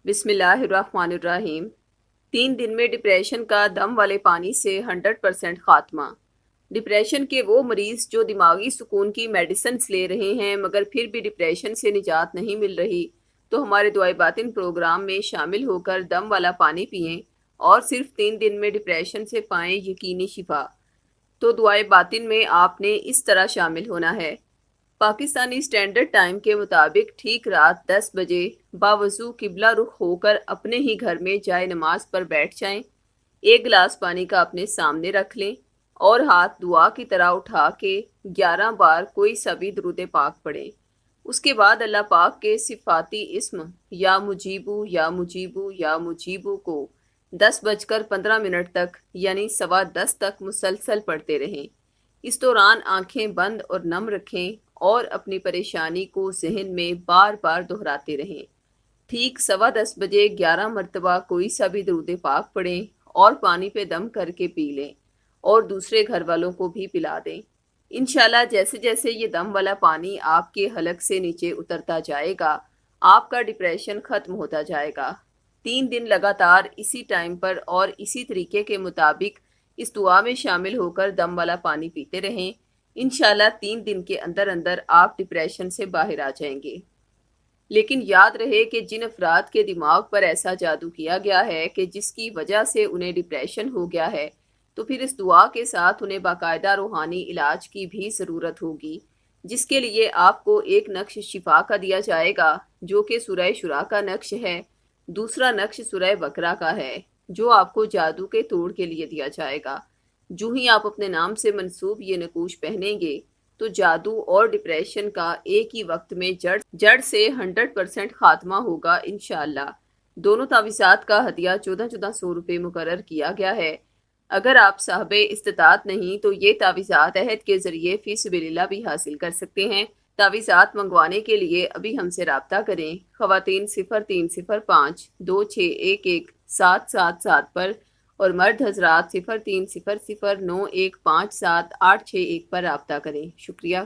بسم اللہ الرحمن الرحیم۔ 3 دن میں ڈپریشن کا دم والے پانی سے 100% خاتمہ۔ ڈپریشن کے وہ مریض جو دماغی سکون کی میڈیسنز لے رہے ہیں مگر پھر بھی ڈپریشن سے نجات نہیں مل رہی، تو ہمارے دعائے باطن پروگرام میں شامل ہو کر دم والا پانی پئیں اور صرف 3 دن میں ڈپریشن سے پائیں یقینی شفا۔ تو دعائے باطن میں آپ نے اس طرح شامل ہونا ہے: پاکستانی اسٹینڈرڈ ٹائم کے مطابق ٹھیک رات 10 بجے باوضو قبلہ رخ ہو کر اپنے ہی گھر میں جائے نماز پر بیٹھ جائیں۔ ایک گلاس پانی کا اپنے سامنے رکھ لیں اور ہاتھ دعا کی طرح اٹھا کے 11 بار کوئی سا بھی درود پاک پڑھیں۔ اس کے بعد اللہ پاک کے صفاتی اسم یا مجیبو یا مجیبو یا مجیبو کو 10:15 تک یعنی 10:15 تک مسلسل پڑھتے رہیں۔ اس دوران آنکھیں بند اور نم رکھیں اور اپنی پریشانی کو ذہن میں بار بار دہراتے رہیں۔ ٹھیک 10:15 بجے 11 مرتبہ کوئی سا بھی درود پاک پڑھیں اور پانی پہ دم کر کے پی لیں اور دوسرے گھر والوں کو بھی پلا دیں۔ انشاءاللہ جیسے جیسے یہ دم والا پانی آپ کے حلق سے نیچے اترتا جائے گا، آپ کا ڈپریشن ختم ہوتا جائے گا۔ 3 دن لگاتار اسی ٹائم پر اور اسی طریقے کے مطابق اس دعا میں شامل ہو کر دم والا پانی پیتے رہیں۔ انشاءاللہ 3 دن کے اندر اندر آپ ڈپریشن سے باہر آ جائیں گے۔ لیکن یاد رہے کہ جن افراد کے دماغ پر ایسا جادو کیا گیا ہے کہ جس کی وجہ سے انہیں ڈپریشن ہو گیا ہے، تو پھر اس دعا کے ساتھ انہیں باقاعدہ روحانی علاج کی بھی ضرورت ہوگی، جس کے لیے آپ کو ایک نقش شفا کا دیا جائے گا جو کہ سورہ شورا کا نقش ہے۔ دوسرا نقش سورہ بقرہ کا ہے جو آپ کو جادو کے توڑ کے لیے دیا جائے گا۔ جو ہی آپ اپنے نام سے منسوب یہ نقوش پہنیں گے تو جادو اور ڈپریشن کا ایک ہی وقت میں جڑ سے 100% خاتمہ ہوگا انشاءاللہ۔ دونوں تعویذات کا ہدیہ 1400 روپے مقرر کیا گیا ہے۔ اگر آپ صاحب استطاعت نہیں تو یہ تعویذات عہد کے ذریعے فی سبیل اللہ بھی حاصل کر سکتے ہیں۔ تعویذات منگوانے کے لیے ابھی ہم سے رابطہ کریں۔ خواتین 0305 2611 777 پر اور مرد حضرات 0300 9157 861 پر رابطہ کریں۔ شکریہ۔